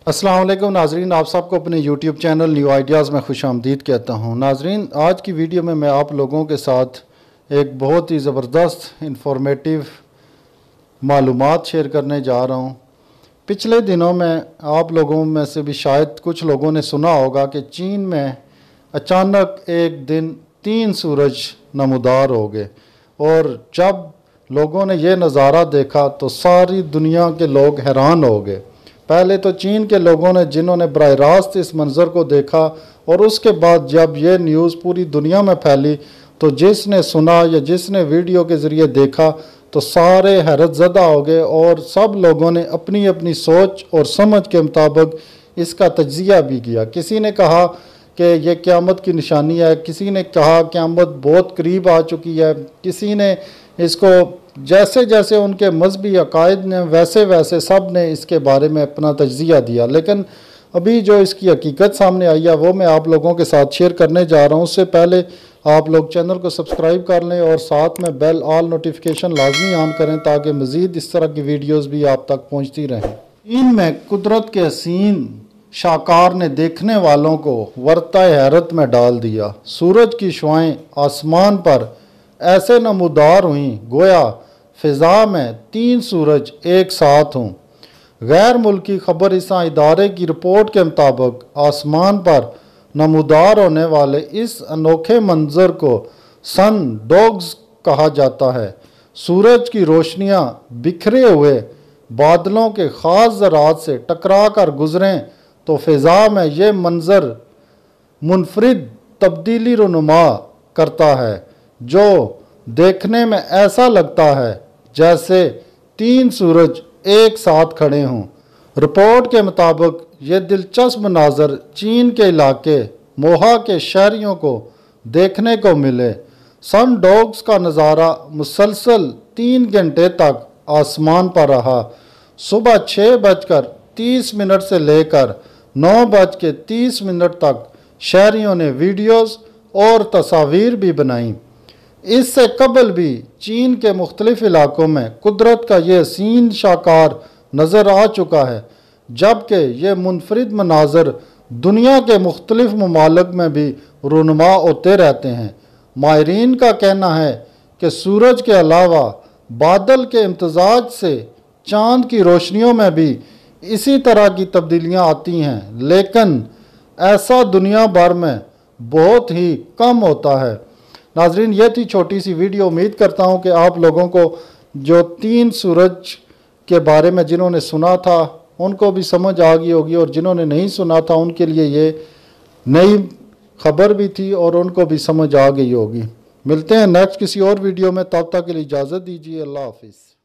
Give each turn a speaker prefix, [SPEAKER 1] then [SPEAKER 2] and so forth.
[SPEAKER 1] अस्सलाम वालेकुम नाजरीन, आप सबको अपने YouTube चैनल न्यू आइडियाज़ में खुश आमदीद कहता हूँ। नाजरीन, आज की वीडियो में मैं आप लोगों के साथ एक बहुत ही ज़बरदस्त इंफॉर्मेटिव मालूमात शेयर करने जा रहा हूँ। पिछले दिनों में आप लोगों में से भी शायद कुछ लोगों ने सुना होगा कि चीन में अचानक एक दिन 3 सूरज नमूदार हो गए, और जब लोगों ने यह नज़ारा देखा तो सारी दुनिया के लोग हैरान हो गए। पहले तो चीन के लोगों ने, जिन्होंने बराह रास्त इस मंज़र को देखा, और उसके बाद जब ये न्यूज़ पूरी दुनिया में फैली तो जिसने सुना या जिसने वीडियो के ज़रिए देखा तो सारे हैरत ज़दा हो गए, और सब लोगों ने अपनी अपनी सोच और समझ के मुताबिक इसका तज्ज़िया भी किया। किसी ने कहा कि यह क़यामत की निशानी है, किसी ने कहा क़यामत बहुत करीब आ चुकी है, किसी ने इसको जैसे जैसे उनके मजहबी अकायद ने वैसे वैसे सब ने इसके बारे में अपना तज्ज़िया दिया। लेकिन अभी जो इसकी हकीकत सामने आई है वो मैं आप लोगों के साथ शेयर करने जा रहा हूँ। उससे पहले आप लोग चैनल को सब्सक्राइब कर लें और साथ में बेल ऑल नोटिफिकेशन लाजमी ऑन करें ताकि मज़ीद इस तरह की वीडियोज़ भी आप तक पहुँचती रहें। चीन में कुदरत के हसीन शाहकार ने देखने वालों को वर्ताए हैरत में डाल दिया। सूरज की शुआएं आसमान पर ऐसे नमूदार हुई गोया फ़िज़ा में 3 सूरज एक साथ हों। गैर मुल्की खबर इसा इदारे की रिपोर्ट के मुताबिक आसमान पर नमूदार होने वाले इस अनोखे मंजर को सन डॉग्स कहा जाता है। सूरज की रोशनियां बिखरे हुए बादलों के ख़ास ज़रात से टकरा कर गुजरें तो फ़िज़ा में ये मंजर मुनफरिद तब्दीली रुनुमा करता है, जो देखने में ऐसा लगता है जैसे 3 सूरज एक साथ खड़े हों। रिपोर्ट के मुताबिक ये दिलचस्प मनाजर चीन के इलाके मोहा के शहरियों को देखने को मिले। सन डॉग्स का नज़ारा मुसलसल 3 घंटे तक आसमान पर रहा। सुबह 6:30 से लेकर 9:30 तक शहरियों ने वीडियोज़ और तस्वीर भी बनाई। इससे कबल भी चीन के मुख्तलिफ इलाकों में कुदरत का ये हसीन शाहकार नज़र आ चुका है, जबकि ये मुनफरिद मनाजर दुनिया के मुख्तलिफ ममालिक में भी रूनुमा होते रहते हैं। माहिरीन का कहना है कि सूरज के अलावा बादल के इम्तजाज से चाँद की रोशनियों में भी इसी तरह की तब्दीलियाँ आती हैं, लेकिन ऐसा दुनिया भर में बहुत ही कम होता है। नाजरीन, ये थी छोटी सी वीडियो। उम्मीद करता हूँ कि आप लोगों को जो 3 सूरज के बारे में जिन्होंने सुना था उनको भी समझ आ गई होगी, और जिन्होंने नहीं सुना था उनके लिए ये नई खबर भी थी और उनको भी समझ आ गई होगी। मिलते हैं नेक्स्ट किसी और वीडियो में, तब तक के लिए इजाज़त दीजिए। अल्लाह हाफिज़।